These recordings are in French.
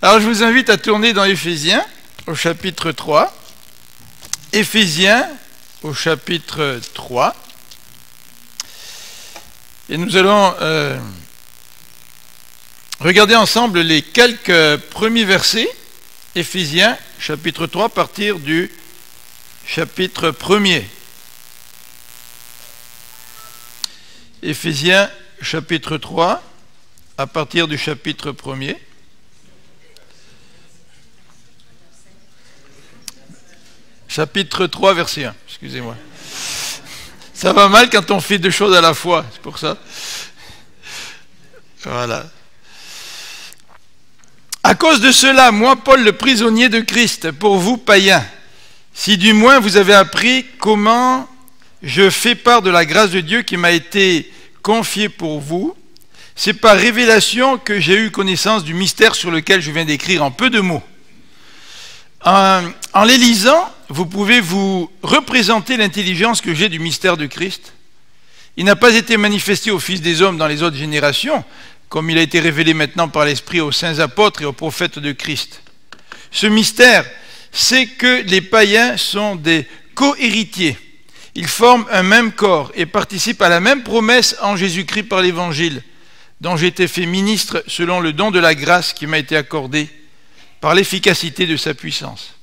Alors je vous invite à tourner dans Éphésiens au chapitre 3. Éphésiens au chapitre 3. Et nous allons regarder ensemble les quelques premiers versets. Éphésiens chapitre 3 à partir du chapitre 1er. Éphésiens chapitre 3 à partir du chapitre 1er. Chapitre 3, verset 1, excusez-moi. Ça va mal quand on fait deux choses à la fois, c'est pour ça. Voilà. À cause de cela, moi, Paul, le prisonnier de Christ, pour vous, païens, si du moins vous avez appris comment je fais part de la grâce de Dieu qui m'a été confiée pour vous, c'est par révélation que j'ai eu connaissance du mystère sur lequel je viens d'écrire en peu de mots. En les lisant, vous pouvez vous représenter l'intelligence que j'ai du mystère de Christ. Il n'a pas été manifesté aux fils des hommes dans les autres générations, comme il a été révélé maintenant par l'Esprit aux saints apôtres et aux prophètes de Christ. Ce mystère, c'est que les païens sont des co-héritiers. Ils forment un même corps et participent à la même promesse en Jésus-Christ par l'Évangile, dont j'ai été fait ministre selon le don de la grâce qui m'a été accordé par l'efficacité de sa puissance.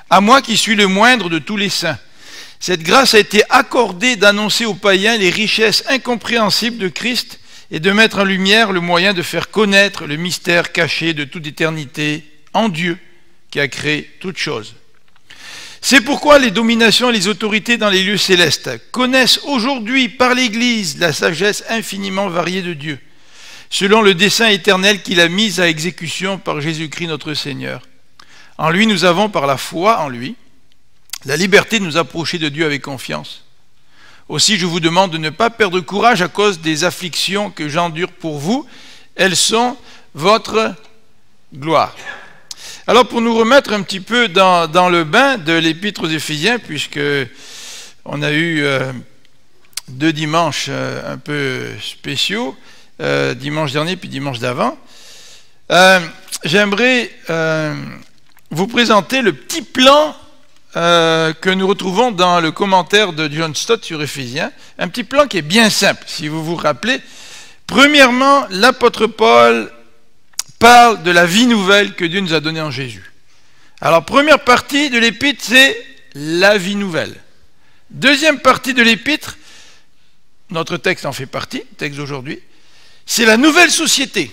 À moi qui suis le moindre de tous les saints, cette grâce a été accordée d'annoncer aux païens les richesses incompréhensibles de Christ et de mettre en lumière le moyen de faire connaître le mystère caché de toute éternité en Dieu qui a créé toutes choses. C'est pourquoi les dominations et les autorités dans les lieux célestes connaissent aujourd'hui par l'Église la sagesse infiniment variée de Dieu, selon le dessein éternel qu'il a mis à exécution par Jésus-Christ notre Seigneur. En lui, nous avons, par la foi en lui, la liberté de nous approcher de Dieu avec confiance. Aussi, je vous demande de ne pas perdre courage à cause des afflictions que j'endure pour vous. Elles sont votre gloire. Alors, pour nous remettre un petit peu dans le bain de l'Épître aux Éphésiens, puisque on a eu deux dimanches un peu spéciaux, dimanche dernier puis dimanche d'avant, j'aimerais vous présenter le petit plan que nous retrouvons dans le commentaire de John Stott sur Éphésiens, un petit plan qui est bien simple, si vous vous rappelez. Premièrement, l'apôtre Paul parle de la vie nouvelle que Dieu nous a donnée en Jésus. Alors, première partie de l'épître, c'est la vie nouvelle. Deuxième partie de l'épître, notre texte en fait partie, texte d'aujourd'hui, c'est la nouvelle société.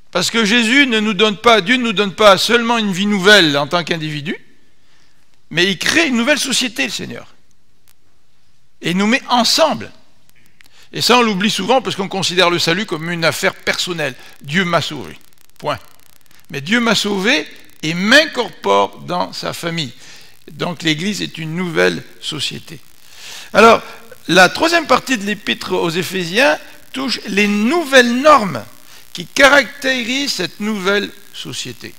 Parce que Jésus ne nous donne pas, Dieu ne nous donne pas seulement une vie nouvelle en tant qu'individu, mais il crée une nouvelle société, le Seigneur. Et il nous met ensemble. Et ça, on l'oublie souvent parce qu'on considère le salut comme une affaire personnelle. Dieu m'a sauvé. Point. Mais Dieu m'a sauvé et m'incorpore dans sa famille. Donc l'Église est une nouvelle société. Alors, la troisième partie de l'épître aux Éphésiens touche les nouvelles normes qui caractérisent cette nouvelle société.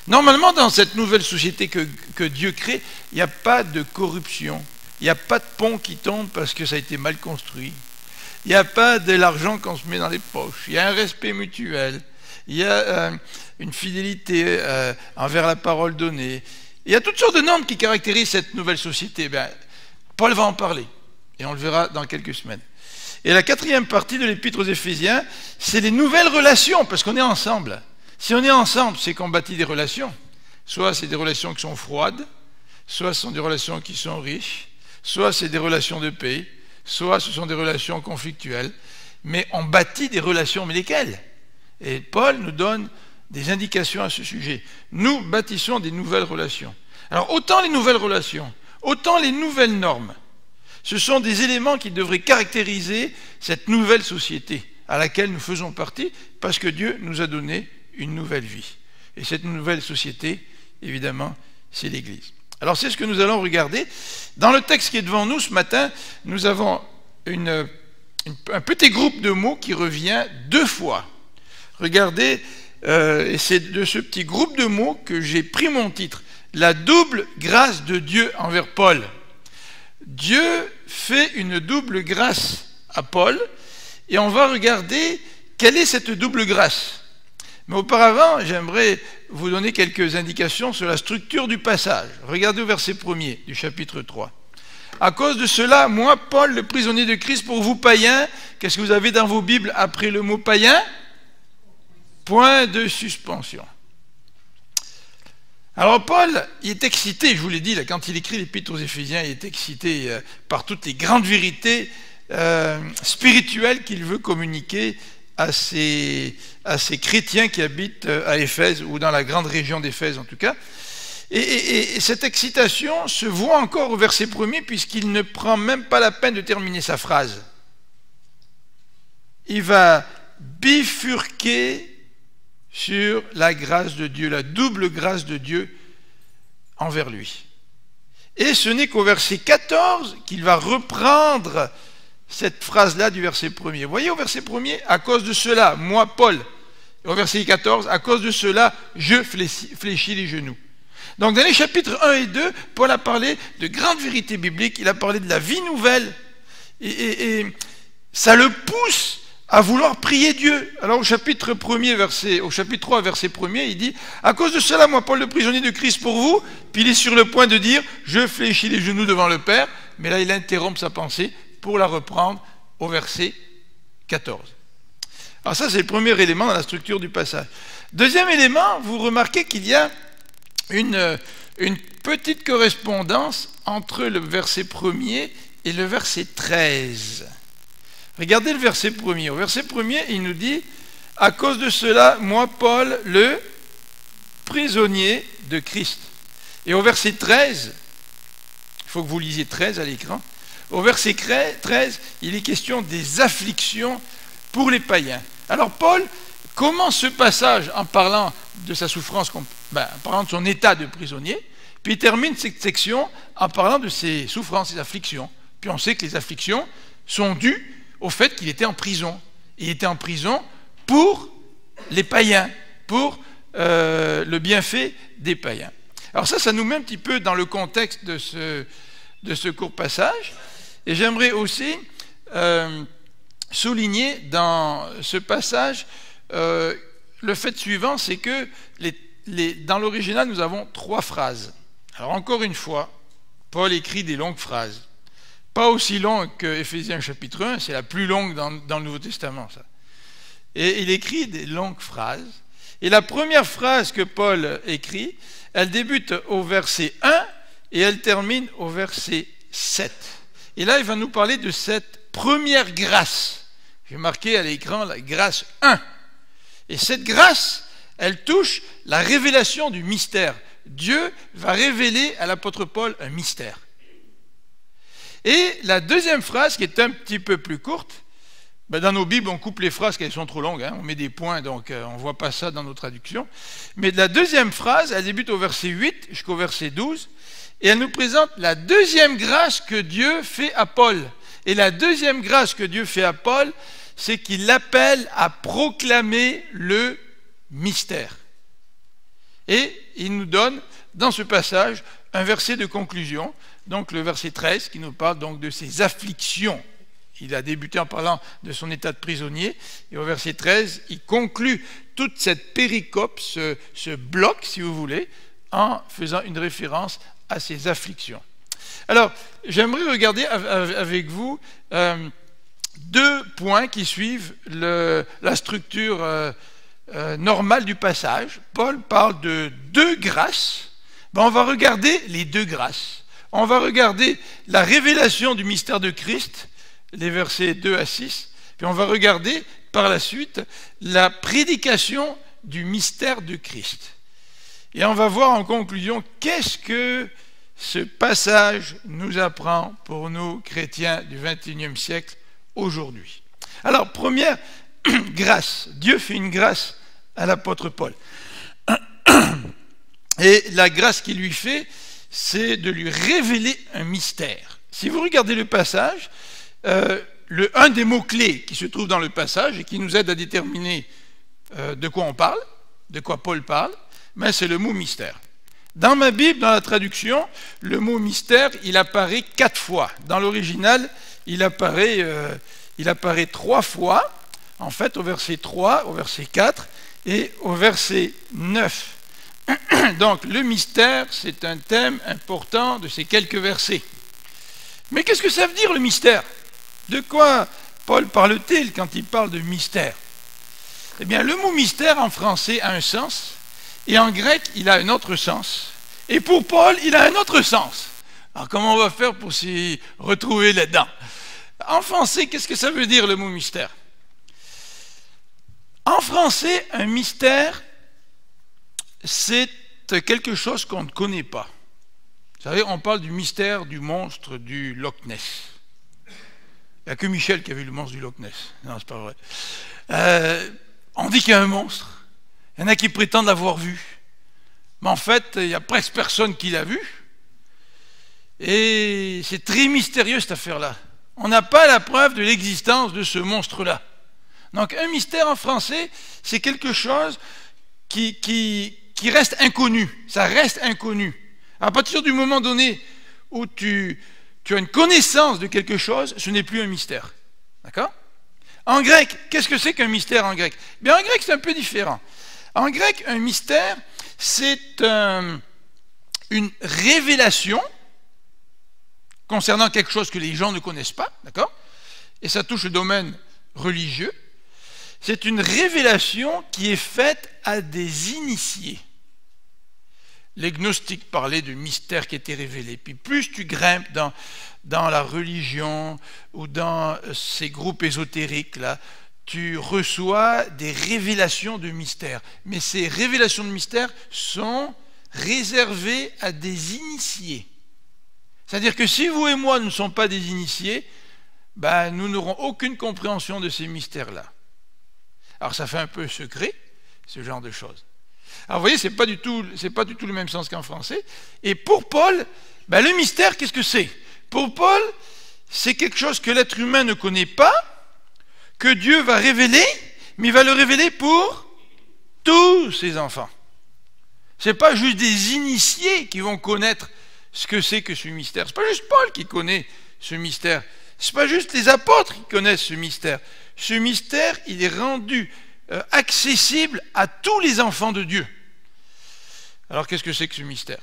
Normalement, dans cette nouvelle société que Dieu crée, il n'y a pas de corruption, il n'y a pas de pont qui tombe parce que ça a été mal construit, il n'y a pas de l'argent qu'on se met dans les poches, il y a un respect mutuel, il y a une fidélité envers la parole donnée, il y a toutes sortes de normes qui caractérisent cette nouvelle société. Bien, Paul va en parler, et on le verra dans quelques semaines. Et la quatrième partie de l'épître aux Éphésiens, c'est les nouvelles relations, parce qu'on est ensemble. Si on est ensemble, c'est qu'on bâtit des relations. Soit c'est des relations qui sont froides, soit ce sont des relations qui sont riches, soit c'est des relations de paix, soit ce sont des relations conflictuelles. Mais on bâtit des relations, mais lesquelles? Et Paul nous donne des indications à ce sujet. Nous bâtissons des nouvelles relations. Alors autant les nouvelles relations, autant les nouvelles normes, ce sont des éléments qui devraient caractériser cette nouvelle société à laquelle nous faisons partie, parce que Dieu nous a donné une nouvelle vie. Et cette nouvelle société, évidemment, c'est l'Église. Alors c'est ce que nous allons regarder. Dans le texte qui est devant nous ce matin, nous avons un petit groupe de mots qui revient deux fois. Regardez, et c'est de ce petit groupe de mots que j'ai pris mon titre. La double grâce de Dieu envers Paul. Dieu fait une double grâce à Paul, et on va regarder quelle est cette double grâce. Mais auparavant, j'aimerais vous donner quelques indications sur la structure du passage. Regardez au verset 1er du chapitre 3. À cause de cela, moi, Paul, le prisonnier de Christ, pour vous païens, qu'est-ce que vous avez dans vos Bibles après le mot païen? Point de suspension. Alors Paul, il est excité, je vous l'ai dit, là, quand il écrit l'Épître aux Éphésiens, il est excité par toutes les grandes vérités spirituelles qu'il veut communiquer à ces chrétiens qui habitent à Éphèse, ou dans la grande région d'Éphèse en tout cas. Et cette excitation se voit encore au verset 1er, puisqu'il ne prend même pas la peine de terminer sa phrase. Il va bifurquer sur la grâce de Dieu, la double grâce de Dieu envers lui. Et ce n'est qu'au verset 14 qu'il va reprendre cette phrase-là du verset 1er. Vous voyez au verset 1er, à cause de cela, moi, Paul, et au verset 14, à cause de cela, je fléchis les genoux. Donc dans les chapitres 1 et 2, Paul a parlé de grandes vérités bibliques, il a parlé de la vie nouvelle, et ça le pousse à vouloir prier Dieu. Alors au chapitre 3, verset 1er, il dit, à cause de cela, moi, Paul, le prisonnier de Christ pour vous, puis il est sur le point de dire, je fléchis les genoux devant le Père, mais là il interrompt sa pensée pour la reprendre au verset 14. Alors ça, c'est le premier élément dans la structure du passage. Deuxième élément, vous remarquez qu'il y a une petite correspondance entre le verset 1er et le verset 13. Regardez le verset 1er. Au verset 1er, il nous dit, à cause de cela, moi, Paul, le prisonnier de Christ. Et au verset 13, il faut que vous lisiez 13 à l'écran, au verset 13, il est question des afflictions pour les païens. Alors Paul commence ce passage en parlant de sa souffrance, en parlant de son état de prisonnier, puis il termine cette section en parlant de ses souffrances, ses afflictions. Puis on sait que les afflictions sont dues au fait qu'il était en prison. Il était en prison pour les païens, pour le bienfait des païens. Alors ça nous met un petit peu dans le contexte de ce court passage. Et j'aimerais aussi souligner dans ce passage le fait suivant, c'est que dans l'original, nous avons 3 phrases. Alors encore une fois, Paul écrit des longues phrases. Pas aussi longues que Éphésiens chapitre 1, c'est la plus longue dans le Nouveau Testament, ça. Et il écrit des longues phrases. Et la première phrase que Paul écrit, elle débute au verset 1 et elle termine au verset 7. Et là, il va nous parler de cette première grâce. J'ai marqué à l'écran la grâce 1. Et cette grâce, elle touche la révélation du mystère. Dieu va révéler à l'apôtre Paul un mystère. Et la deuxième phrase, qui est un petit peu plus courte, dans nos Bibles, on coupe les phrases qu'elles sont trop longues, on met des points, donc on ne voit pas ça dans nos traductions. Mais la deuxième phrase, elle débute au verset 8 jusqu'au verset 12, et elle nous présente la deuxième grâce que Dieu fait à Paul. Et la deuxième grâce que Dieu fait à Paul, c'est qu'il l'appelle à proclamer le mystère. Et il nous donne, dans ce passage, un verset de conclusion, donc le verset 13, qui nous parle donc de ses afflictions. Il a débuté en parlant de son état de prisonnier, et au verset 13, il conclut toute cette péricope, ce bloc, si vous voulez, en faisant une référence à ses afflictions. Alors, j'aimerais regarder avec vous 2 points qui suivent la structure normale du passage. Paul parle de 2 grâces. On va regarder les 2 grâces. On va regarder la révélation du mystère de Christ, les versets 2 à 6, puis on va regarder par la suite la prédication du mystère de Christ. Et on va voir en conclusion qu'est-ce que ce passage nous apprend pour nous, chrétiens du XXIe siècle, aujourd'hui. Alors, première grâce. Dieu fait une grâce à l'apôtre Paul. Et la grâce qu'il lui fait, c'est de lui révéler un mystère. Si vous regardez le passage, un des mots-clés qui se trouve dans le passage et qui nous aide à déterminer de quoi on parle, de quoi Paul parle, c'est le mot mystère. Dans ma Bible, dans la traduction, le mot mystère, il apparaît 4 fois. Dans l'original, il apparaît 3 fois, en fait, au verset 3, au verset 4 et au verset 9. Donc, le mystère, c'est un thème important de ces quelques versets. Mais qu'est-ce que ça veut dire, le mystère? De quoi Paul parle-t-il quand il parle de mystère? Eh bien, le mot mystère en français a un sens, et en grec, il a un autre sens. Et pour Paul, il a un autre sens. Alors, comment on va faire pour s'y retrouver là-dedans? En français, qu'est-ce que ça veut dire, le mot mystère? En français, un mystère, c'est quelque chose qu'on ne connaît pas. Vous savez, on parle du mystère du monstre du Loch Ness. Il n'y a que Michel qui a vu le monstre du Loch Ness. Non, c'est pas vrai. On dit qu'il y a un monstre. Il y en a qui prétendent l'avoir vu. Mais en fait, il n'y a presque personne qui l'a vu. Et c'est très mystérieux, cette affaire-là. On n'a pas la preuve de l'existence de ce monstre-là. Donc, un mystère en français, c'est quelque chose qui reste inconnu. Ça reste inconnu. À partir du moment donné où tu as une connaissance de quelque chose, ce n'est plus un mystère. D'accord? En grec, qu'est-ce que c'est qu'un mystère en grec? Bien, en grec, c'est un peu différent. En grec, un mystère, c'est une révélation concernant quelque chose que les gens ne connaissent pas, d'accord? Et ça touche le domaine religieux. C'est une révélation qui est faite à des initiés. Les gnostiques parlaient de mystère qui était révélé. Puis plus tu grimpes dans la religion ou dans ces groupes ésotériques là, tu reçois des révélations de mystère. Mais ces révélations de mystère sont réservées à des initiés. C'est-à-dire que si vous et moi ne sommes pas des initiés, ben, nous n'aurons aucune compréhension de ces mystères-là. Alors ça fait un peu secret, ce genre de choses. Alors vous voyez, c'est pas du tout le même sens qu'en français. Et pour Paul, ben, le mystère, qu'est-ce que c'est? Pour Paul, c'est quelque chose que l'être humain ne connaît pas, que Dieu va révéler, mais il va le révéler pour tous ses enfants. Ce n'est pas juste des initiés qui vont connaître ce que c'est que ce mystère. Ce n'est pas juste Paul qui connaît ce mystère. Ce n'est pas juste les apôtres qui connaissent ce mystère. Ce mystère, il est rendu accessible à tous les enfants de Dieu. Alors, qu'est-ce que c'est que ce mystère?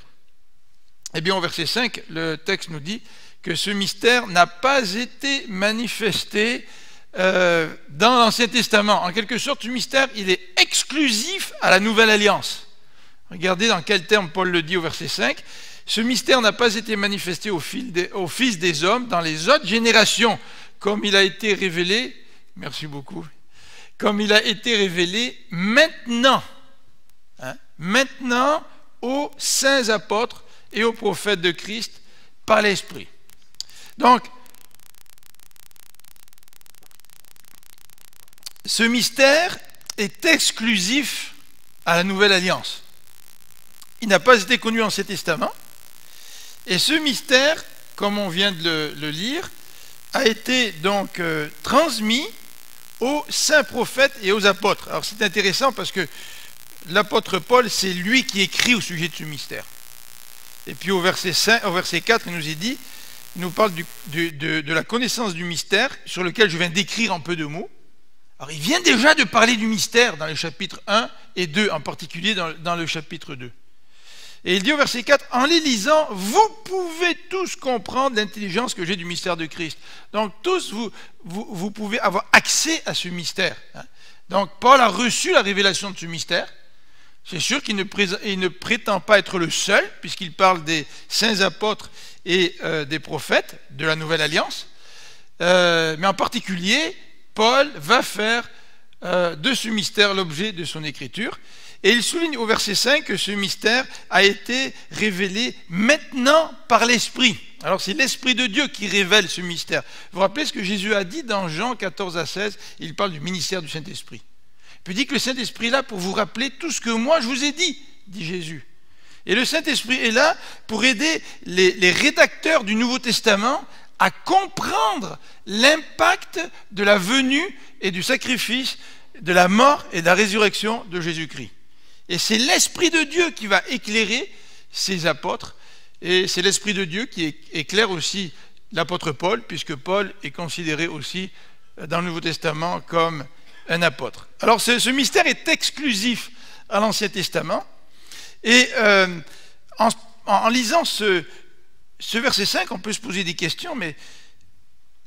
Eh bien, au verset 5, le texte nous dit que ce mystère n'a pas été manifesté dans l'Ancien Testament. En quelque sorte, ce mystère, il est exclusif à la Nouvelle Alliance. Regardez dans quel terme Paul le dit au verset 5. Ce mystère n'a pas été manifesté au Fils des hommes dans les autres générations, comme il a été révélé, merci beaucoup, comme il a été révélé maintenant, maintenant aux saints apôtres et aux prophètes de Christ par l'Esprit. Donc, ce mystère est exclusif à la Nouvelle Alliance. Il n'a pas été connu en Ancien Testament. Et ce mystère, comme on vient de le lire, a été donc transmis aux saints prophètes et aux apôtres. Alors c'est intéressant parce que l'apôtre Paul, c'est lui qui écrit au sujet de ce mystère. Et puis au verset 4, il nous est dit, il nous parle de la connaissance du mystère, sur lequel je viens d'écrire en peu de mots. Alors il vient déjà de parler du mystère dans les chapitres 1 et 2, en particulier dans le chapitre 2. Et il dit au verset 4, en les lisant, vous pouvez tous comprendre l'intelligence que j'ai du mystère de Christ. Donc tous, vous pouvez avoir accès à ce mystère. Donc Paul a reçu la révélation de ce mystère. C'est sûr qu'il ne prétend pas être le seul, puisqu'il parle des saints apôtres et des prophètes de la Nouvelle Alliance. Mais en particulier, Paul va faire de ce mystère l'objet de son écriture. Et il souligne au verset 5 que ce mystère a été révélé maintenant par l'Esprit. Alors c'est l'Esprit de Dieu qui révèle ce mystère. Vous vous rappelez ce que Jésus a dit dans Jean 14 à 16? Il parle du ministère du Saint-Esprit. Puis il dit que le Saint-Esprit est là pour vous rappeler tout ce que moi je vous ai dit Jésus. Et le Saint-Esprit est là pour aider les rédacteurs du Nouveau Testament à comprendre l'impact de la venue et du sacrifice, de la mort et de la résurrection de Jésus-Christ. Et c'est l'Esprit de Dieu qui va éclairer ces apôtres, et c'est l'Esprit de Dieu qui éclaire aussi l'apôtre Paul, puisque Paul est considéré aussi dans le Nouveau Testament comme un apôtre. Alors ce mystère est exclusif à l'Ancien Testament. Et en lisant ce verset 5, on peut se poser des questions, mais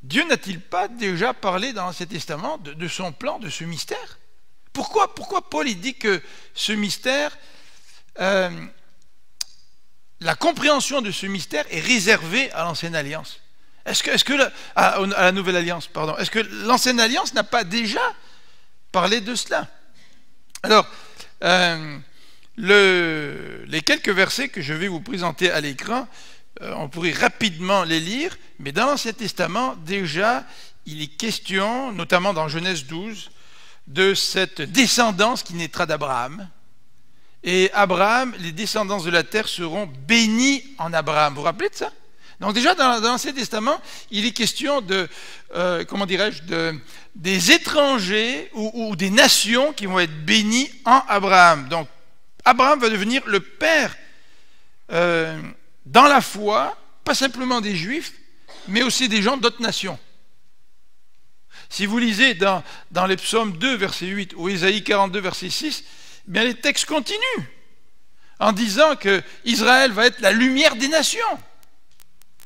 Dieu n'a-t-il pas déjà parlé dans l'Ancien Testament de son plan, de ce mystère? Pourquoi Paul il dit que ce mystère, la compréhension de ce mystère est réservée à l'Ancienne Alliance? À la Nouvelle Alliance, pardon. Est-ce que l'Ancienne Alliance n'a pas déjà parlé de cela? Alors, les quelques versets que je vais vous présenter à l'écran, on pourrait rapidement les lire, mais dans l'Ancien Testament, déjà, il est question, notamment dans Genèse 12, de cette descendance qui naîtra d'Abraham. Et Abraham, les descendants de la terre seront bénis en Abraham. Vous vous rappelez de ça? Donc déjà, dans l'Ancien Testament, il est question de, des étrangers ou des nations qui vont être bénies en Abraham. Donc, Abraham va devenir le père dans la foi, pas simplement des Juifs, mais aussi des gens d'autres nations. Si vous lisez dans les psaumes 2, verset 8, ou Ésaïe 42, verset 6, bien les textes continuent en disant que Israël va être la lumière des nations.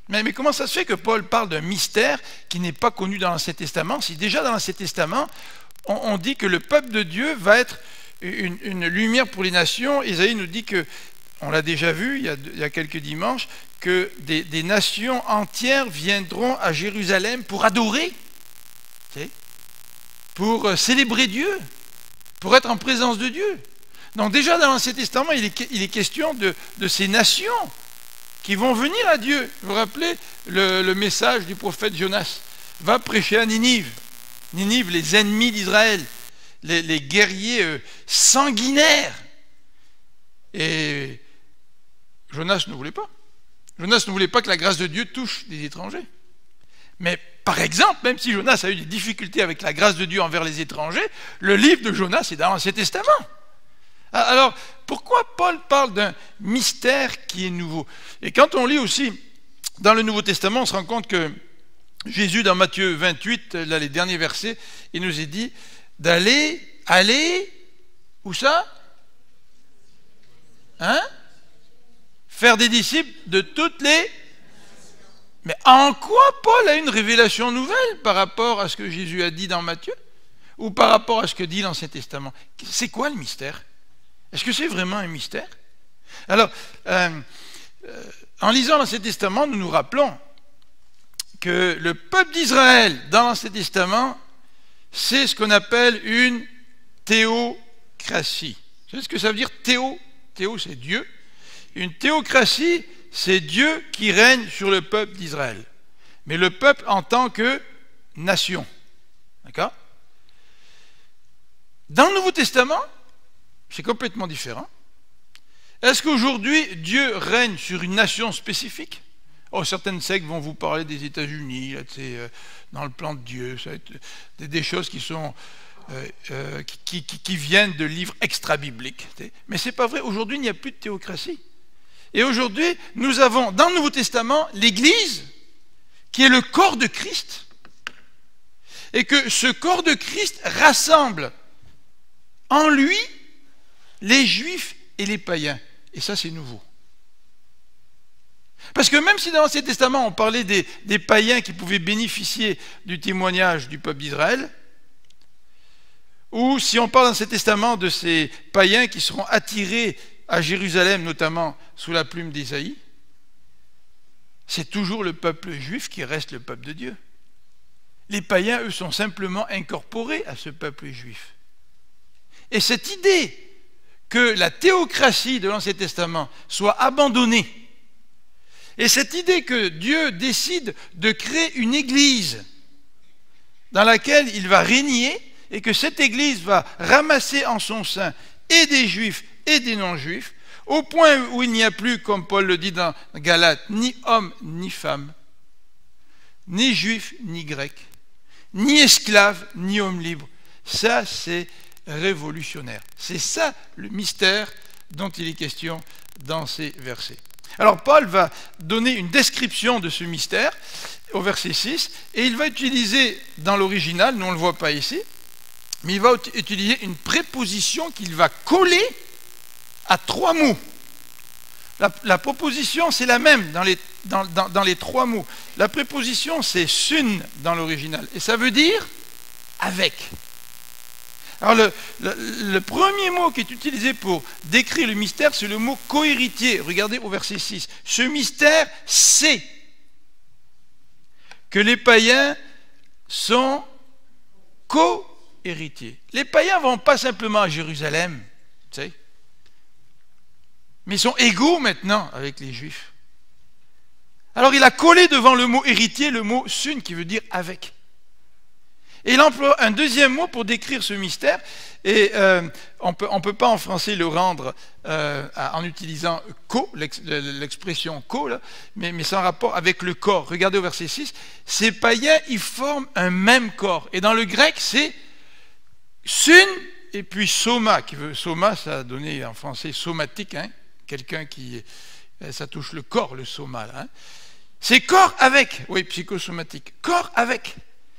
Mais comment ça se fait que Paul parle d'un mystère qui n'est pas connu dans l'Ancien Testament, si déjà dans l'Ancien Testament, on dit que le peuple de Dieu va être une lumière pour les nations? Ésaïe nous dit que, on l'a déjà vu il y a quelques dimanches, que des nations entières viendront à Jérusalem pour adorer, pour célébrer Dieu, pour être en présence de Dieu. Donc déjà dans l'Ancien Testament, il est question de ces nations qui vont venir à Dieu. Vous vous rappelez le message du prophète Jonas? Va prêcher à Ninive. Ninive, les ennemis d'Israël, les guerriers sanguinaires. Et Jonas ne voulait pas. Jonas ne voulait pas que la grâce de Dieu touche des étrangers. Mais par exemple, même si Jonas a eu des difficultés avec la grâce de Dieu envers les étrangers, le livre de Jonas est dans l'Ancien Testament. Alors, pourquoi Paul parle d'un mystère qui est nouveau? Et quand on lit aussi dans le Nouveau Testament, on se rend compte que Jésus, dans Matthieu 28, là, les derniers versets, il nous est dit d'aller, où ça? Faire des disciples de toutes les... Mais en quoi Paul a une révélation nouvelle par rapport à ce que Jésus a dit dans Matthieu? Ou par rapport à ce que dit l'Ancien Testament? C'est quoi le mystère? Est-ce que c'est vraiment un mystère? Alors, en lisant l'Ancien Testament, nous nous rappelons que le peuple d'Israël, dans l'Ancien Testament, c'est ce qu'on appelle une théocratie. Vous savez ce que ça veut dire théo? Théo, c'est Dieu. Une théocratie, c'est Dieu qui règne sur le peuple d'Israël. Mais le peuple en tant que nation. D'accord? Dans le Nouveau Testament, c'est complètement différent. Est-ce qu'aujourd'hui, Dieu règne sur une nation spécifique? Certaines sectes vont vous parler des États-Unis, dans le plan de Dieu, ça va être des choses qui sont qui viennent de livres extra-bibliques. Mais ce n'est pas vrai. Aujourd'hui, il n'y a plus de théocratie. Et aujourd'hui, nous avons dans le Nouveau Testament l'Église qui est le corps de Christ. Et que ce corps de Christ rassemble en lui les Juifs et les païens. Et ça, c'est nouveau. Parce que même si dans l'Ancien Testament, on parlait des païens qui pouvaient bénéficier du témoignage du peuple d'Israël, ou si on parle dans l'Ancien Testament de ces païens qui seront attirés à Jérusalem, notamment sous la plume d'Ésaïe, c'est toujours le peuple juif qui reste le peuple de Dieu. Les païens, eux, sont simplement incorporés à ce peuple juif. Et cette idée que la théocratie de l'Ancien Testament soit abandonnée, et cette idée que Dieu décide de créer une église dans laquelle il va régner, et que cette église va ramasser en son sein et des juifs et des non-juifs, au point où il n'y a plus, comme Paul le dit dans Galates, ni homme ni femme, ni juif ni grec, ni esclave ni homme libre. Ça, c'est révolutionnaire. C'est ça le mystère dont il est question dans ces versets. Alors Paul va donner une description de ce mystère au verset 6, et il va utiliser dans l'original, nous on ne le voit pas ici, mais il va utiliser une préposition qu'il va coller à 3 mots. La proposition, c'est la même dans les 3 mots. La préposition, c'est sun dans l'original, et ça veut dire avec. Alors, le premier mot qui est utilisé pour décrire le mystère, c'est le mot cohéritier. Regardez au verset 6. Ce mystère, c'est que les païens sont co-héritiers. Les païens ne vont pas simplement à Jérusalem, tu sais, mais ils sont égaux maintenant avec les Juifs. Alors il a collé devant le mot héritier le mot sun qui veut dire avec. Et il emploie un deuxième mot pour décrire ce mystère, et on peut pas en français le rendre en utilisant co, l'expression co, là, mais c'est en rapport avec le corps. Regardez au verset 6, ces païens, ils forment un même corps. Et dans le grec, c'est sun et puis soma, soma, ça a donné en français somatique, hein, quelqu'un qui, ça touche le corps, le soma, là, hein. C'est corps avec, oui, psychosomatique, corps avec.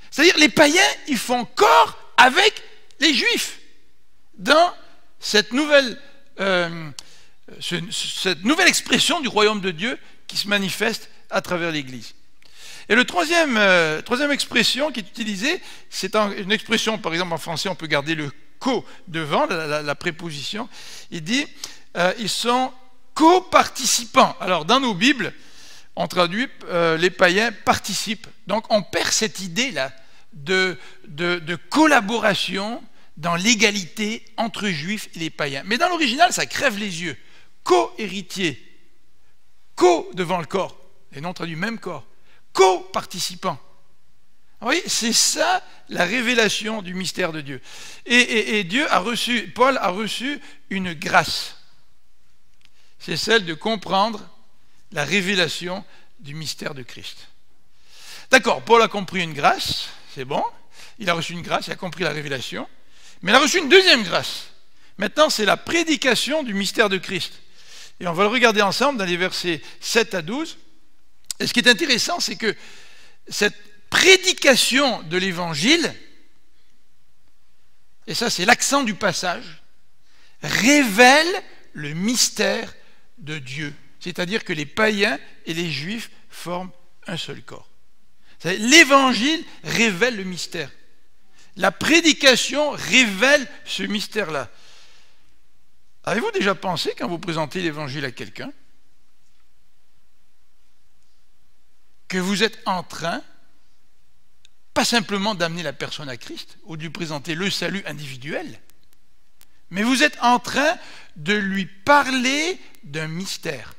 C'est-à-dire les païens, ils font corps avec les Juifs dans cette nouvelle expression du royaume de Dieu qui se manifeste à travers l'Église. Et le troisième expression qui est utilisée, c'est une expression, par exemple en français, on peut garder le co devant, la préposition. Il dit, ils sont co-participants. Alors dans nos Bibles, on traduit les païens participent. Donc on perd cette idée-là de collaboration dans l'égalité entre juifs et les païens. Mais dans l'original, ça crève les yeux. Co-héritier, co devant le corps, et non traduit même corps, co-participant. Vous voyez, c'est ça la révélation du mystère de Dieu. Et Paul a reçu une grâce. C'est celle de comprendre la révélation du mystère de Christ. D'accord, Paul a compris une grâce, c'est bon, il a reçu une grâce, il a compris la révélation, mais il a reçu une deuxième grâce. Maintenant, c'est la prédication du mystère de Christ. Et on va le regarder ensemble dans les versets 7 à 12. Et ce qui est intéressant, c'est que cette prédication de l'évangile, et ça c'est l'accent du passage, révèle le mystère de Dieu. C'est-à-dire que les païens et les juifs forment un seul corps. L'évangile révèle le mystère. La prédication révèle ce mystère-là. Avez-vous déjà pensé, quand vous présentez l'évangile à quelqu'un, que vous êtes en train, pas simplement d'amener la personne à Christ, ou de lui présenter le salut individuel, mais vous êtes en train de lui parler d'un mystère.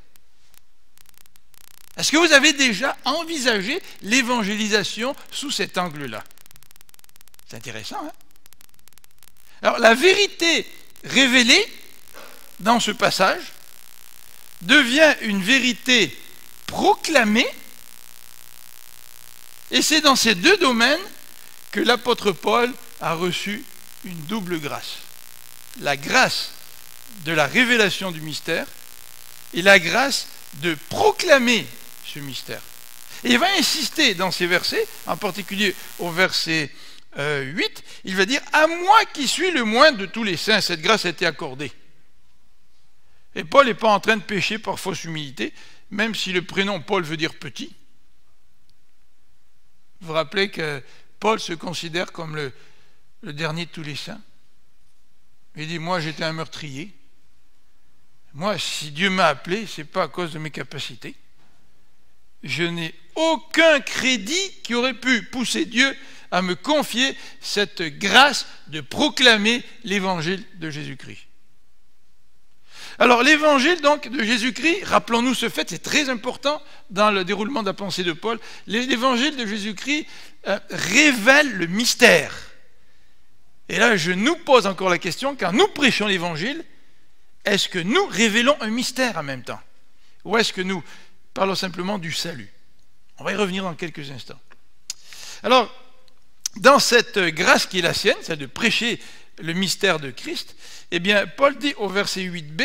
Est-ce que vous avez déjà envisagé l'évangélisation sous cet angle-là? C'est intéressant, hein? Alors, la vérité révélée dans ce passage devient une vérité proclamée, et c'est dans ces deux domaines que l'apôtre Paul a reçu une double grâce. La grâce de la révélation du mystère et la grâce de proclamer ce mystère. Et il va insister dans ces versets, en particulier au verset 8, il va dire « À moi qui suis le moindre de tous les saints, cette grâce a été accordée. » Et Paul n'est pas en train de pécher par fausse humilité, même si le prénom Paul veut dire petit. Vous vous rappelez que Paul se considère comme le dernier de tous les saints. Il dit, moi j'étais un meurtrier. Moi, si Dieu m'a appelé, ce n'est pas à cause de mes capacités. Je n'ai aucun crédit qui aurait pu pousser Dieu à me confier cette grâce de proclamer l'évangile de Jésus-Christ. Alors l'évangile donc de Jésus-Christ, rappelons-nous ce fait, c'est très important dans le déroulement de la pensée de Paul, l'évangile de Jésus-Christ révèle le mystère. Et là je nous pose encore la question, quand nous prêchons l'évangile, est-ce que nous révélons un mystère en même temps? Ou est-ce que nous parlons simplement du salut? On va y revenir dans quelques instants. Alors, dans cette grâce qui est la sienne, celle de prêcher le mystère de Christ, eh bien, Paul dit au verset 8b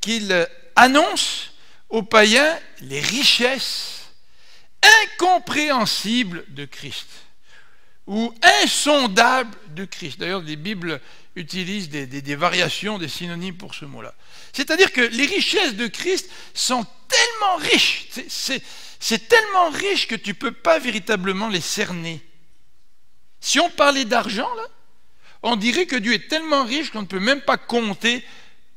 qu'il annonce aux païens les richesses incompréhensibles de Christ. ou insondable de Christ. D'ailleurs, les Bibles utilisent des variations, des synonymes pour ce mot-là. C'est-à-dire que les richesses de Christ sont tellement riches, c'est tellement riche que tu ne peux pas véritablement les cerner. Si on parlait d'argent, là, on dirait que Dieu est tellement riche qu'on ne peut même pas compter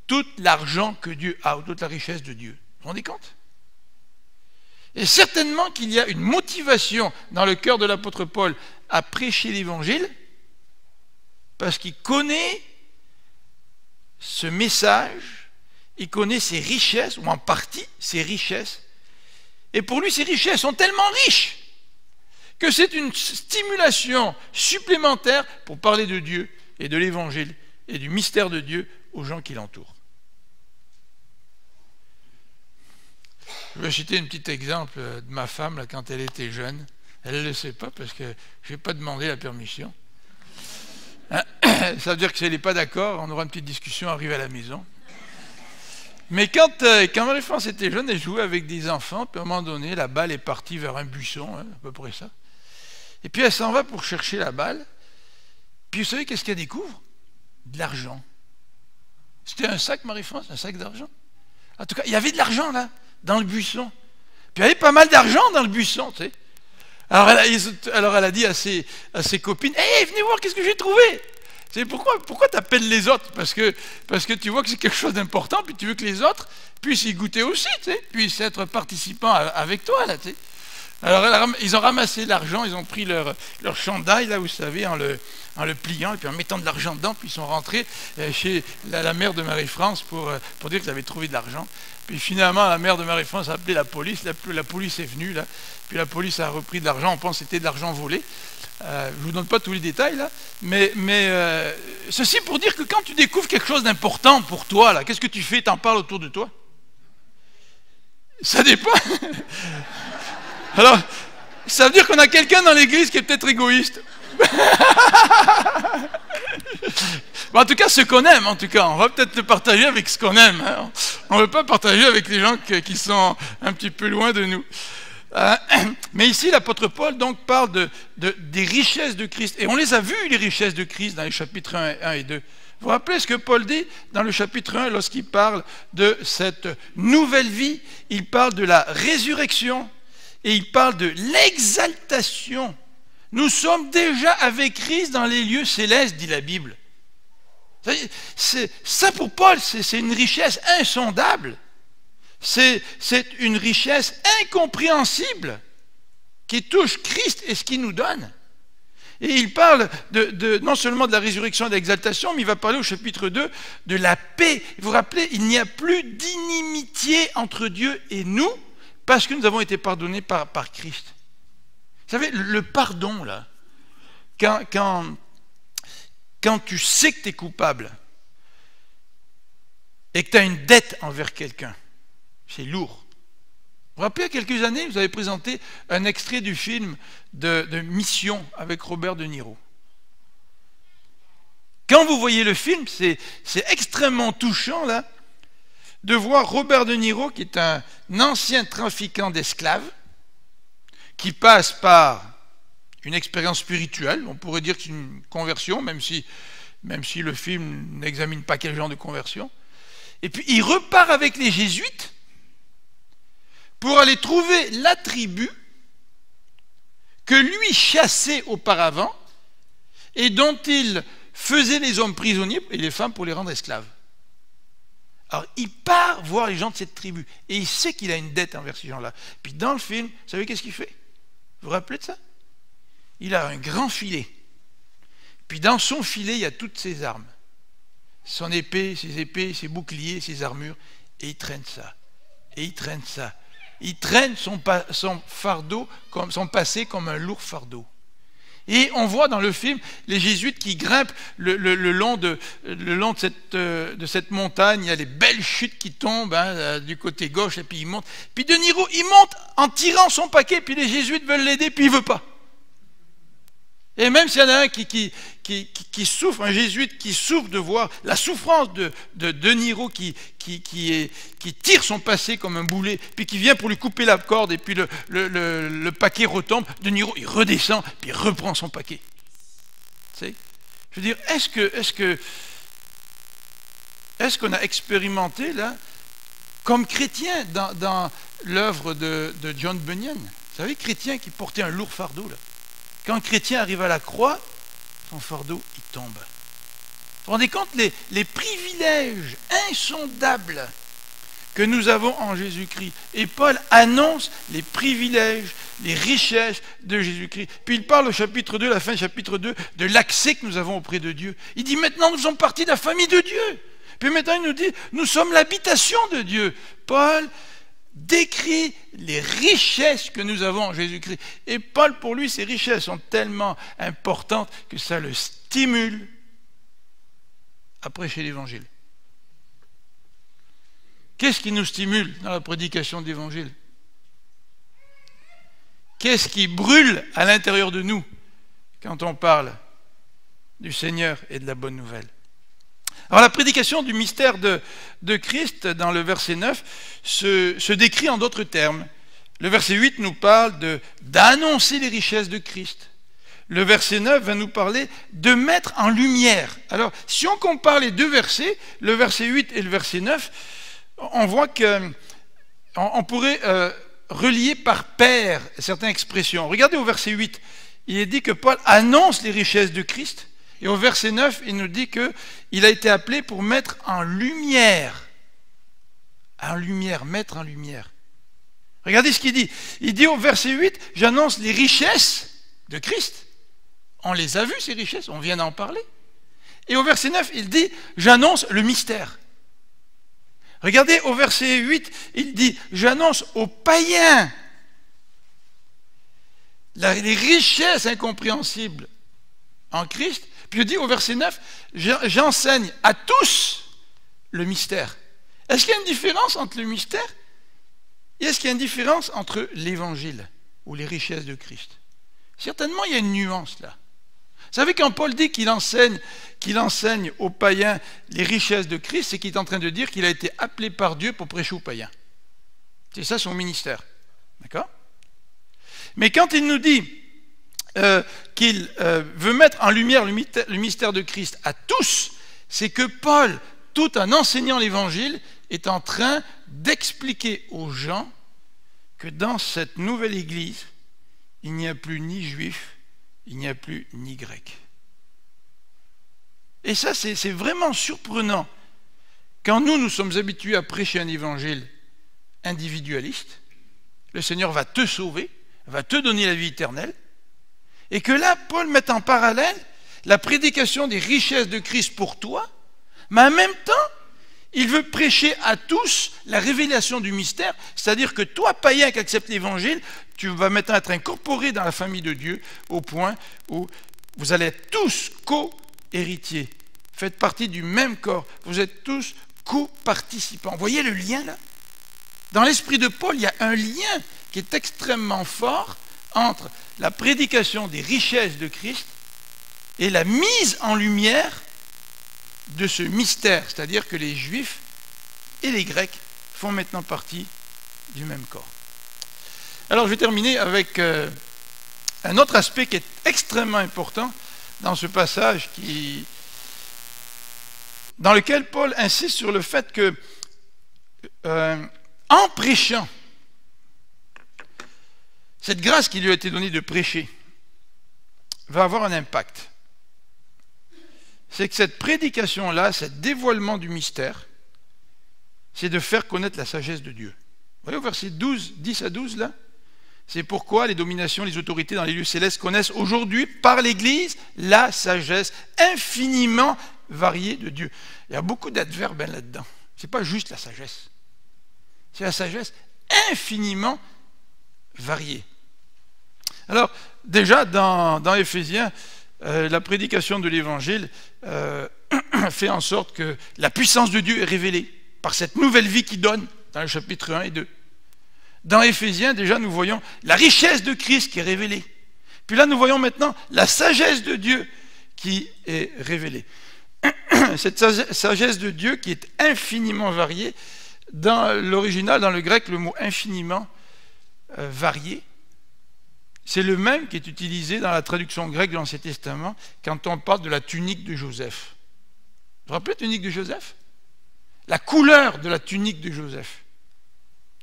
tout l'argent que Dieu a, ou toute la richesse de Dieu. Vous vous rendez compte? Et certainement qu'il y a une motivation dans le cœur de l'apôtre Paul à prêcher l'évangile, parce qu'il connaît ce message, il connaît ses richesses, ou en partie ses richesses, et pour lui ces richesses sont tellement riches que c'est une stimulation supplémentaire pour parler de Dieu et de l'évangile et du mystère de Dieu aux gens qui l'entourent. Je vais citer un petit exemple de ma femme là, quand elle était jeune. Elle ne le sait pas parce que je n'ai pas demandé la permission. Ça veut dire que si elle n'est pas d'accord, on aura une petite discussion arrivée à la maison. Mais quand Marie-France était jeune, elle jouait avec des enfants, puis à un moment donné, la balle est partie vers un buisson, hein, à peu près ça. Et puis elle s'en va pour chercher la balle. Puis vous savez qu'est-ce qu'elle découvre? De l'argent. C'était un sac, Marie-France, un sac d'argent. En tout cas, il y avait de l'argent là, dans le buisson. Puis il y avait pas mal d'argent dans le buisson, tu sais. Alors elle a dit à ses copines, hey, venez voir qu'est-ce que j'ai trouvé. C'est pourquoi tu appelles les autres? Parce que tu vois que c'est quelque chose d'important, puis tu veux que les autres puissent y goûter aussi, tu sais, puissent être participants avec toi, là, tu sais. Alors ils ont ramassé l'argent, ils ont pris leur chandail, là, vous savez, en le pliant, et puis en mettant de l'argent dedans, puis ils sont rentrés chez la mère de Marie-France pour dire qu'ils avaient trouvé de l'argent. Puis finalement, la mère de Marie-France a appelé la police, la police est venue, là, puis la police a repris de l'argent, on pense que c'était de l'argent volé. Je ne vous donne pas tous les détails, là, mais ceci pour dire que quand tu découvres quelque chose d'important pour toi, là, qu'est-ce que tu fais? T'en parles autour de toi? Ça dépend. Alors, ça veut dire qu'on a quelqu'un dans l'église qui est peut-être égoïste. Bon, en tout cas, ce qu'on aime, en tout cas, on va peut-être le partager avec ce qu'on aime. Hein. On ne veut pas partager avec les gens qui sont un petit peu loin de nous. Mais ici, l'apôtre Paul donc parle des richesses de Christ. Et on les a vues, les richesses de Christ, dans les chapitres 1 et 2. Vous vous rappelez ce que Paul dit dans le chapitre 1, lorsqu'il parle de cette nouvelle vie, il parle de la résurrection et il parle de l'exaltation. Nous sommes déjà avec Christ dans les lieux célestes, dit la Bible. Ça pour Paul, c'est une richesse insondable. C'est une richesse incompréhensible qui touche Christ et ce qu'il nous donne. Et il parle non seulement de la résurrection et de l'exaltation, mais il va parler au chapitre 2 de la paix. Vous vous rappelez, il n'y a plus d'inimitié entre Dieu et nous parce que nous avons été pardonnés par Christ. Vous savez, le pardon, là, quand tu sais que tu es coupable et que tu as une dette envers quelqu'un, c'est lourd. Vous vous rappelez, il y a quelques années, vous avez présenté un extrait du film de Mission avec Robert De Niro. Quand vous voyez le film, c'est extrêmement touchant, là, de voir Robert De Niro, qui est un ancien trafiquant d'esclaves, qui passe par une expérience spirituelle, on pourrait dire que c'est une conversion, même si le film n'examine pas quel genre de conversion. Et puis il repart avec les jésuites pour aller trouver la tribu que lui chassait auparavant et dont il faisait les hommes prisonniers et les femmes pour les rendre esclaves. Alors il part voir les gens de cette tribu et il sait qu'il a une dette envers ces gens-là. Puis dans le film, vous savez qu'est-ce qu'il fait? Vous vous rappelez de ça? Il a un grand filet. Puis dans son filet, il y a toutes ses armes. Son épée, ses boucliers, ses armures. Et il traîne ça. Et il traîne ça. Il traîne son fardeau, son passé comme un lourd fardeau. Et on voit dans le film les jésuites qui grimpent le long de cette montagne. Il y a les belles chutes qui tombent hein, du côté gauche, et puis il monte. Puis De Niro, il monte en tirant son paquet, puis les jésuites veulent l'aider, puis il ne veut pas. Et même s'il y en a un qui souffre, un jésuite qui souffre de voir la souffrance de Niro qui tire son passé comme un boulet, puis qui vient pour lui couper la corde, et puis le paquet retombe, De Niro, il redescend, puis il reprend son paquet. Tu sais? Je veux dire, est-ce qu'on a expérimenté, là, comme chrétien, dans l'œuvre de John Bunyan? Vous savez, chrétien qui portait un lourd fardeau, là. Quand un chrétien arrive à la croix, son fardeau, il tombe. Vous vous rendez compte les privilèges insondables que nous avons en Jésus-Christ. Et Paul annonce les privilèges, les richesses de Jésus-Christ. Puis il parle au chapitre 2, la fin du chapitre 2, de l'accès que nous avons auprès de Dieu. Il dit maintenant nous sommes partis de la famille de Dieu. Puis maintenant il nous dit nous sommes l'habitation de Dieu. Paul décrit les richesses que nous avons en Jésus-Christ. Et Paul, pour lui, ces richesses sont tellement importantes que ça le stimule à prêcher l'Évangile. Qu'est-ce qui nous stimule dans la prédication de l'Évangile? Qu'est-ce qui brûle à l'intérieur de nous quand on parle du Seigneur et de la bonne nouvelle? Alors la prédication du mystère de Christ dans le verset 9 se décrit en d'autres termes. Le verset 8 nous parle d'annoncer les richesses de Christ. Le verset 9 va nous parler de mettre en lumière. Alors si on compare les deux versets, le verset 8 et le verset 9, on voit qu'on pourrait relier par paire certaines expressions. Regardez au verset 8, il est dit que Paul annonce les richesses de Christ. Et au verset 9, il nous dit qu'il a été appelé pour mettre en lumière. En lumière, mettre en lumière. Regardez ce qu'il dit. Il dit au verset 8, j'annonce les richesses de Christ. On les a vues, ces richesses, on vient d'en parler. Et au verset 9, il dit, j'annonce le mystère. Regardez au verset 8, il dit, j'annonce aux païens les richesses incompréhensibles en Christ. Puis il dit au verset 9, j'enseigne à tous le mystère. Est-ce qu'il y a une différence entre le mystère et est-ce qu'il y a une différence entre l'évangile ou les richesses de Christ? Certainement, il y a une nuance là. Vous savez, quand Paul dit qu'il enseigne aux païens les richesses de Christ, c'est qu'il est en train de dire qu'il a été appelé par Dieu pour prêcher aux païens. C'est ça son ministère. D'accord? Mais quand il nous dit qu'il veut mettre en lumière le mystère de Christ à tous, c'est que Paul, tout en enseignant l'évangile, est en train d'expliquer aux gens que dans cette nouvelle église, il n'y a plus ni juif, il n'y a plus ni grec. Et ça, c'est vraiment surprenant. Quand nous sommes habitués à prêcher un évangile individualiste, le Seigneur va te sauver, va te donner la vie éternelle, et que là, Paul met en parallèle la prédication des richesses de Christ pour toi, mais en même temps, il veut prêcher à tous la révélation du mystère, c'est-à-dire que toi, païen qui acceptes l'évangile, tu vas maintenant être incorporé dans la famille de Dieu au point où vous allez être tous co-héritiers. Faites partie du même corps. Vous êtes tous co-participants. Vous voyez le lien là? Dans l'esprit de Paul, il y a un lien qui est extrêmement fort entre la prédication des richesses de Christ et la mise en lumière de ce mystère, c'est-à-dire que les Juifs et les Grecs font maintenant partie du même corps. Alors je vais terminer avec un autre aspect qui est extrêmement important dans ce passage dans lequel Paul insiste sur le fait que en prêchant, cette grâce qui lui a été donnée de prêcher va avoir un impact. C'est que cette prédication-là, ce dévoilement du mystère, c'est de faire connaître la sagesse de Dieu. Vous voyez au verset 10 à 12 là? C'est pourquoi les dominations, les autorités dans les lieux célestes connaissent aujourd'hui par l'Église la sagesse infiniment variée de Dieu. Il y a beaucoup d'adverbes là-dedans. Ce n'est pas juste la sagesse. C'est la sagesse infiniment variée. Alors, déjà, dans Éphésiens, la prédication de l'Évangile fait en sorte que la puissance de Dieu est révélée par cette nouvelle vie qu'il donne dans le chapitre 1 et 2. Dans Éphésiens, déjà, nous voyons la richesse de Christ qui est révélée. Puis là, nous voyons maintenant la sagesse de Dieu qui est révélée. Cette sagesse de Dieu qui est infiniment variée, dans l'original, dans le grec, le mot infiniment varié c'est le même qui est utilisé dans la traduction grecque de l'Ancien Testament quand on parle de la tunique de Joseph. Vous vous rappelez la tunique de Joseph? La couleur de la tunique de Joseph.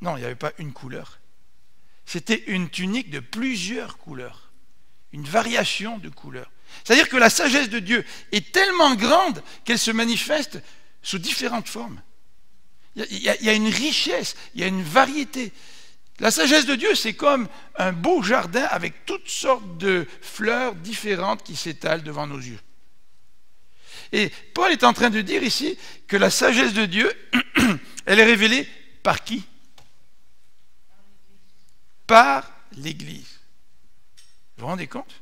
Non, il n'y avait pas une couleur. C'était une tunique de plusieurs couleurs. Une variation de couleurs. C'est-à-dire que la sagesse de Dieu est tellement grande qu'elle se manifeste sous différentes formes. Il y a une richesse, il y a une variété. La sagesse de Dieu, c'est comme un beau jardin avec toutes sortes de fleurs différentes qui s'étalent devant nos yeux. Et Paul est en train de dire ici que la sagesse de Dieu, elle est révélée par qui? Par l'Église. Vous vous rendez compte?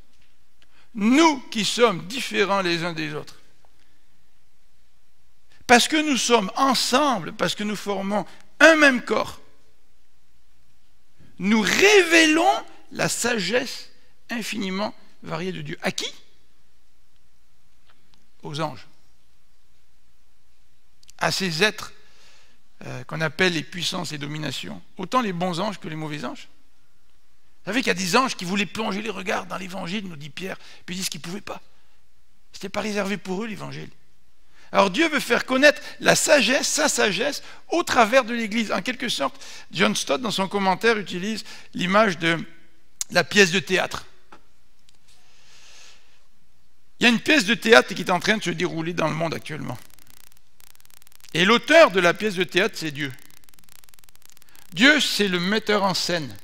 Nous qui sommes différents les uns des autres. Parce que nous sommes ensemble, parce que nous formons un même corps, nous révélons la sagesse infiniment variée de Dieu. À qui? Aux anges. À ces êtres qu'on appelle les puissances et dominations. Autant les bons anges que les mauvais anges. Vous savez qu'il y a des anges qui voulaient plonger les regards dans l'évangile, nous dit Pierre, puis ils disent qu'ils ne pouvaient pas. Ce n'était pas réservé pour eux, l'évangile. Alors Dieu veut faire connaître la sagesse, sa sagesse, au travers de l'Église. En quelque sorte, John Stott, dans son commentaire, utilise l'image de la pièce de théâtre. Il y a une pièce de théâtre qui est en train de se dérouler dans le monde actuellement. Et l'auteur de la pièce de théâtre, c'est Dieu. Dieu, c'est le metteur en scène.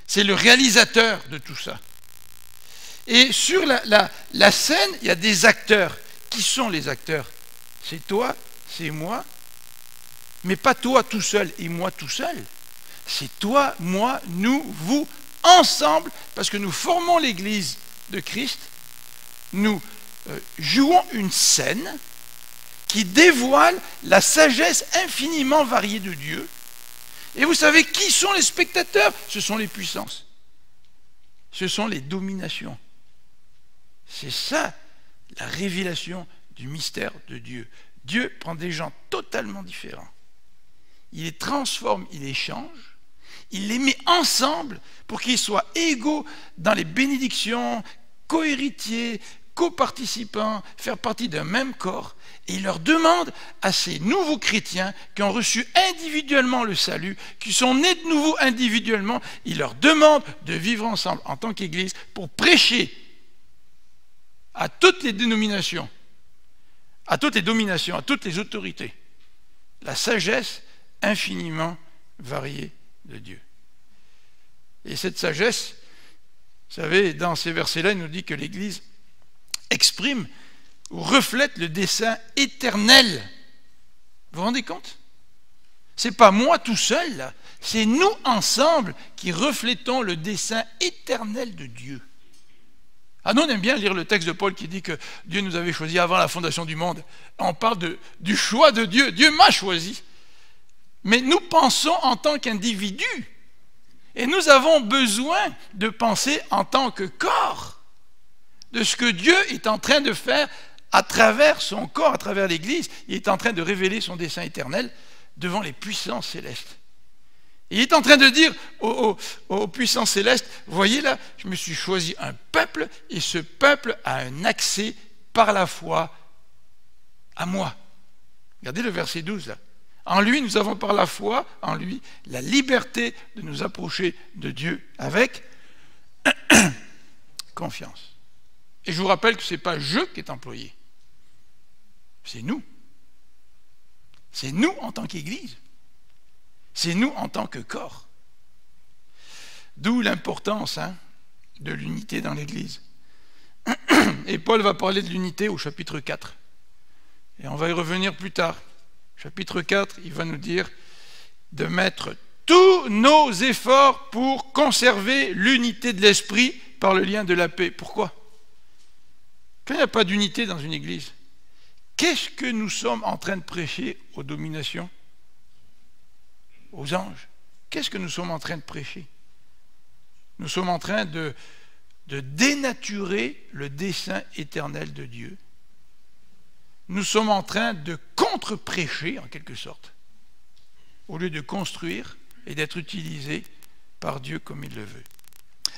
C'est le réalisateur de tout ça. Et sur la scène, il y a des acteurs. Qui sont les acteurs? C'est toi, c'est moi, mais pas toi tout seul et moi tout seul. C'est toi, moi, nous, vous, ensemble, parce que nous formons l'Église de Christ. Nous jouons une scène qui dévoile la sagesse infiniment variée de Dieu. Et vous savez qui sont les spectateurs? Ce sont les puissances. Ce sont les dominations. C'est ça, la révélation du mystère de Dieu. Dieu prend des gens totalement différents. Il les transforme, il les change. Il les met ensemble pour qu'ils soient égaux dans les bénédictions, co-héritiers, coparticipants, faire partie d'un même corps. Et il leur demande à ces nouveaux chrétiens qui ont reçu individuellement le salut, qui sont nés de nouveau individuellement, il leur demande de vivre ensemble en tant qu'Église pour prêcher à toutes les dénominations, à toutes les dominations, à toutes les autorités, la sagesse infiniment variée de Dieu. Et cette sagesse, vous savez, dans ces versets-là, il nous dit que l'Église exprime ou reflète le dessein éternel. Vous vous rendez compte? Ce n'est pas moi tout seul, là. C'est nous ensemble qui reflétons le dessein éternel de Dieu. Ah, nous, on aime bien lire le texte de Paul qui dit que Dieu nous avait choisis avant la fondation du monde. On parle du choix de Dieu. Dieu m'a choisi. Mais nous pensons en tant qu'individus. Et nous avons besoin de penser en tant que corps de ce que Dieu est en train de faire à travers son corps, à travers l'Église. Il est en train de révéler son dessein éternel devant les puissances célestes. Il est en train de dire aux puissances célestes, voyez là, je me suis choisi un peuple et ce peuple a un accès par la foi à moi. Regardez le verset 12 là. En lui, nous avons par la foi, en lui, la liberté de nous approcher de Dieu avec confiance. Et je vous rappelle que ce n'est pas je qui est employé. C'est nous. C'est nous en tant qu'Église. C'est nous en tant que corps. D'où l'importance de l'unité dans l'Église. Et Paul va parler de l'unité au chapitre 4. Et on va y revenir plus tard. Chapitre 4, il va nous dire de mettre tous nos efforts pour conserver l'unité de l'esprit par le lien de la paix. Pourquoi? Quand il n'y a pas d'unité dans une église, qu'est-ce que nous sommes en train de prêcher aux dominations? Aux anges? Qu'est-ce que nous sommes en train de prêcher? Nous sommes en train de dénaturer le dessein éternel de Dieu. Nous sommes en train de contre-prêcher, en quelque sorte, au lieu de construire et d'être utilisés par Dieu comme il le veut.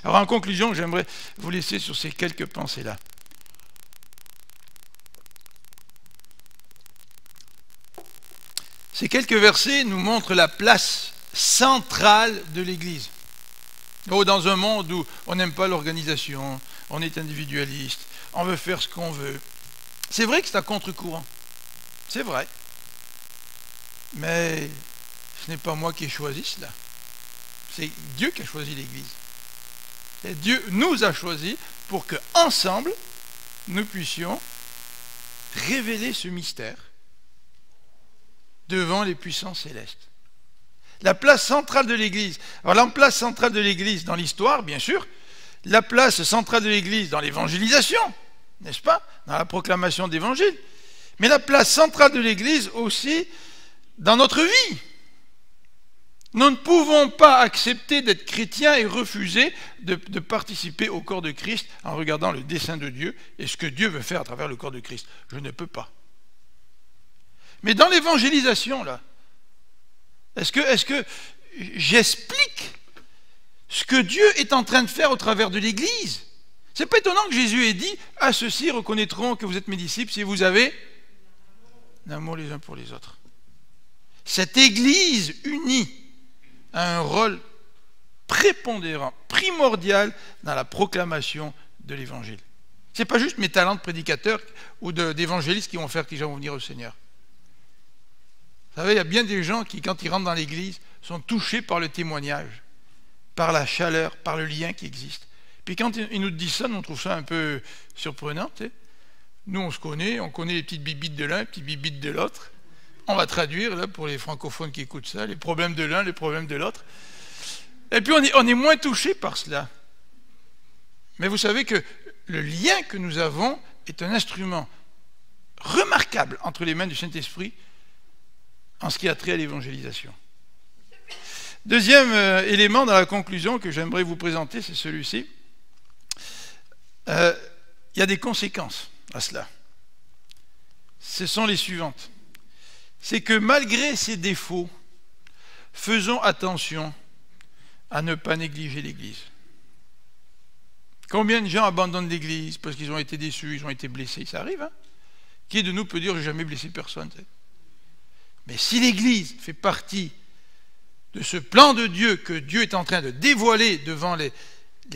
Alors en conclusion, j'aimerais vous laisser sur ces quelques pensées-là. Ces quelques versets nous montrent la place centrale de l'Église. Oh, dans un monde où on n'aime pas l'organisation, on est individualiste, on veut faire ce qu'on veut. C'est vrai que c'est à contre-courant. C'est vrai. Mais ce n'est pas moi qui ai choisi cela. C'est Dieu qui a choisi l'Église. Et Dieu nous a choisis pour que, ensemble, nous puissions révéler ce mystère devant les puissances célestes. La place centrale de l'Église. Alors la place centrale de l'Église dans l'histoire, bien sûr, la place centrale de l'Église dans l'évangélisation, n'est-ce pas, dans la proclamation d'Évangile, mais la place centrale de l'Église aussi dans notre vie. Nous ne pouvons pas accepter d'être chrétiens et refuser de participer au corps de Christ en regardant le dessein de Dieu et ce que Dieu veut faire à travers le corps de Christ. Je ne peux pas. Mais dans l'évangélisation, là, est-ce que j'explique ce que Dieu est en train de faire au travers de l'Église? C'est pas étonnant que Jésus ait dit « À ceux-ci reconnaîtront que vous êtes mes disciples si vous avez l'amour les uns pour les autres. » Cette Église unie a un rôle prépondérant, primordial dans la proclamation de l'Évangile. Ce n'est pas juste mes talents de prédicateur ou d'évangélistes qui vont faire que les gens vont venir au Seigneur. Vous savez, il y a bien des gens qui, quand ils rentrent dans l'Église, sont touchés par le témoignage, par la chaleur, par le lien qui existe. Puis quand ils nous disent ça, nous on trouve ça un peu surprenant. Tu sais. Nous, on se connaît, on connaît les petites bibites de l'un, les petites bibites de l'autre. On va traduire, là, pour les francophones qui écoutent ça, les problèmes de l'un, les problèmes de l'autre. Et puis on est moins touchés par cela. Mais vous savez que le lien que nous avons est un instrument remarquable entre les mains du Saint-Esprit en ce qui a trait à l'évangélisation. Deuxième élément dans la conclusion que j'aimerais vous présenter, c'est celui-ci. Il y a des conséquences à cela. Ce sont les suivantes. C'est que malgré ces défauts, faisons attention à ne pas négliger l'Église. Combien de gens abandonnent l'Église parce qu'ils ont été déçus, ils ont été blessés? Ça arrive, hein? Qui de nous peut dire « j'ai jamais blessé personne » Mais si l'Église fait partie de ce plan de Dieu que Dieu est en train de dévoiler devant les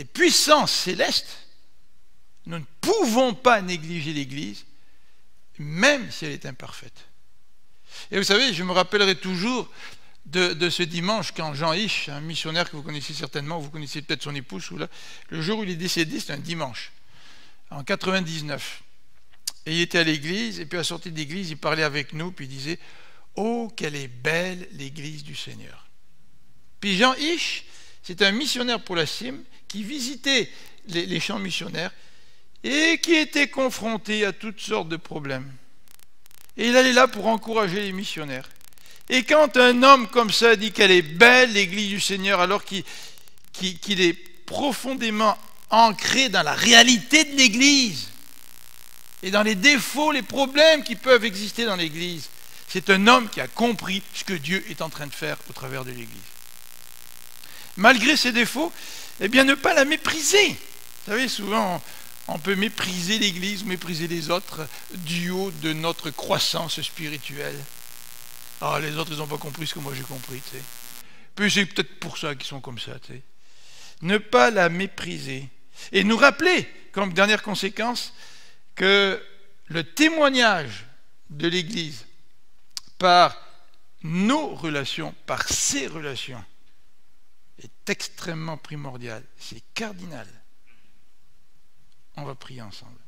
puissances célestes, nous ne pouvons pas négliger l'Église, même si elle est imparfaite. Et vous savez, je me rappellerai toujours de ce dimanche quand Jean Hisch, un missionnaire que vous connaissez certainement, vous connaissez peut-être son épouse, le jour où il est décédé, c'est un dimanche, en 99. Et il était à l'église, et puis à la sortie de l'église, il parlait avec nous, puis il disait « Oh, quelle est belle l'église du Seigneur !» Puis Jean Hisch, c'est un missionnaire pour la CIM qui visitait les champs missionnaires et qui était confronté à toutes sortes de problèmes. Et il allait là pour encourager les missionnaires. Et quand un homme comme ça dit qu'elle est belle, l'église du Seigneur, alors qu'il est profondément ancré dans la réalité de l'église et dans les défauts, les problèmes qui peuvent exister dans l'église, c'est un homme qui a compris ce que Dieu est en train de faire au travers de l'église. Malgré ses défauts, eh bien ne pas la mépriser. Vous savez, souvent on peut mépriser l'église, mépriser les autres du haut de notre croissance spirituelle. Ah, les autres, ils n'ont pas compris ce que moi j'ai compris, tu sais. Puis c'est peut-être pour ça qu'ils sont comme ça, tu sais. Ne pas la mépriser. Et nous rappeler, comme dernière conséquence, que le témoignage de l'Église par nos relations, par ses relations, est extrêmement primordial. C'est cardinal. On va prier ensemble.